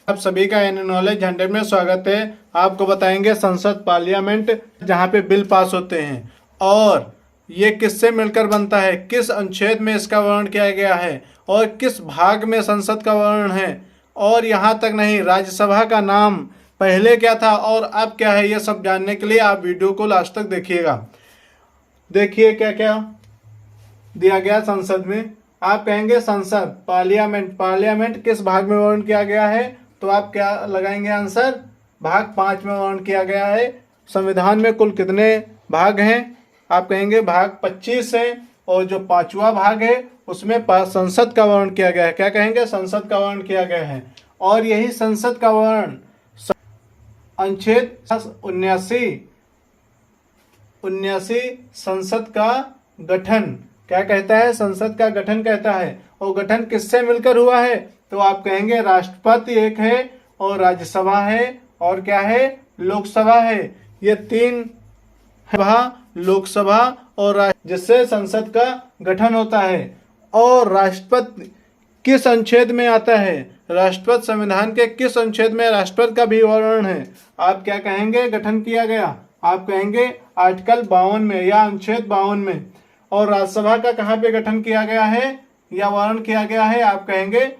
आप सभी का एन नॉलेज 100 में स्वागत है। आपको बताएंगे संसद पार्लियामेंट जहां पे बिल पास होते हैं और ये किससे मिलकर बनता है, किस अनुच्छेद में इसका वर्णन किया गया है और किस भाग में संसद का वर्णन है। और यहाँ तक नहीं, राज्यसभा का नाम पहले क्या था और अब क्या है, ये सब जानने के लिए आप वीडियो को लास्ट तक देखिएगा। देखिए क्या क्या दिया गया संसद में। आप कहेंगे संसद पार्लियामेंट, पार्लियामेंट किस भाग में वर्णन किया गया है, तो आप क्या लगाएंगे आंसर, भाग 5 में वर्णन किया गया है। संविधान में कुल कितने भाग हैं, आप कहेंगे भाग 25 है और जो 5वां भाग है उसमें संसद का वर्णन किया गया है। क्या कहेंगे, संसद का वर्णन किया गया है। और यही संसद का वर्णन अनुच्छेद 79 संसद का गठन क्या कहता है, संसद का गठन कहता है। और गठन किससे मिलकर हुआ है, तो आप कहेंगे राष्ट्रपति एक है और राज्यसभा है और क्या है, लोकसभा है। ये 3 लोकसभा और जिससे संसद का गठन होता है। और राष्ट्रपति किस अनुच्छेद में आता है, राष्ट्रपति संविधान के किस अनुच्छेद में राष्ट्रपति का भी वर्णन है। आप क्या कहेंगे, गठन किया गया, आप कहेंगे आर्टिकल 52 में या अनुच्छेद 52 में। और राज्यसभा का कहाँ पे गठन किया गया है या वर्णन किया गया है, आप कहेंगे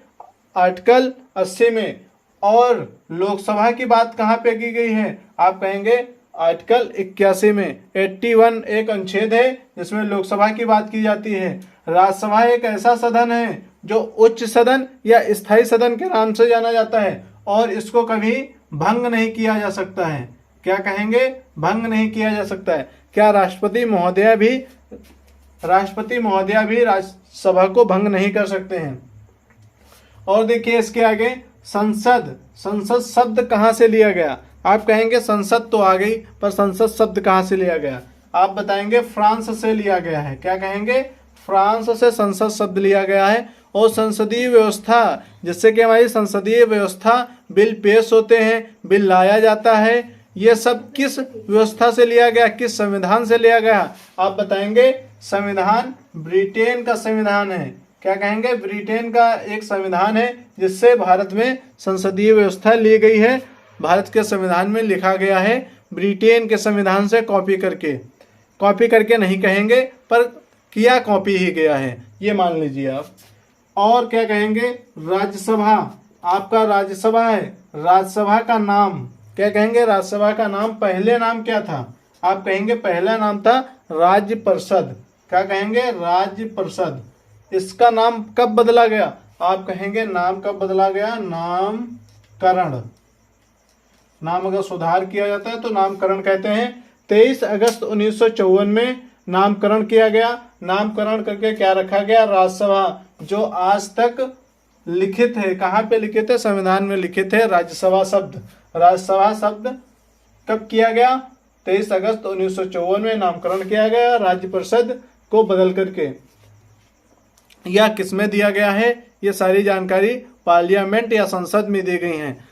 आर्टिकल 80 में। और लोकसभा की बात कहाँ पे की गई है, आप कहेंगे आर्टिकल 81 में। 81 एक अनुच्छेद है जिसमें लोकसभा की बात की जाती है। राज्यसभा एक ऐसा सदन है जो उच्च सदन या स्थायी सदन के नाम से जाना जाता है और इसको कभी भंग नहीं किया जा सकता है। क्या कहेंगे, भंग नहीं किया जा सकता है। क्या राष्ट्रपति महोदया भी राज्यसभा को भंग नहीं कर सकते हैं। और देखिए इसके आगे संसद शब्द कहाँ से लिया गया, आप कहेंगे संसद तो आ गई पर संसद शब्द कहाँ से लिया गया, आप बताएंगे फ्रांस से लिया गया है। क्या कहेंगे, फ्रांस से संसद शब्द लिया गया है। और संसदीय व्यवस्था, जिससे कि हमारी संसदीय व्यवस्था, बिल पेश होते हैं, बिल लाया जाता है, ये सब किस व्यवस्था से लिया गया, किस संविधान से लिया गया, आप बताएंगे संविधान ब्रिटेन का संविधान है। क्या कहेंगे, ब्रिटेन का एक संविधान है जिससे भारत में संसदीय व्यवस्था ली गई है। भारत के संविधान में लिखा गया है ब्रिटेन के संविधान से कॉपी करके नहीं कहेंगे पर किया कॉपी ही गया है, ये मान लीजिए आप। और क्या कहेंगे, राज्यसभा, आपका राज्यसभा है, राज्यसभा का नाम क्या कहेंगे, राज्यसभा का नाम पहले नाम क्या था, आप कहेंगे पहला नाम था राज्य परिषद। क्या कहेंगे, राज्य परिषद। इसका नाम कब बदला गया, आप कहेंगे नाम कब बदला गया, नामकरण। नाम अगर सुधार किया जाता है तो नामकरण कहते हैं। 23 अगस्त 1954 में नामकरण किया गया। नामकरण करके क्या रखा गया, राज्यसभा, जो आज तक लिखित है। कहाँ पे लिखित है, संविधान में लिखित है राज्यसभा शब्द। राज्यसभा शब्द कब किया गया, 23 अगस्त 1954 में नामकरण किया गया राज्य परिषद को बदल करके। यह किसमें दिया गया है, ये सारी जानकारी पार्लियामेंट या संसद में दी गई हैं।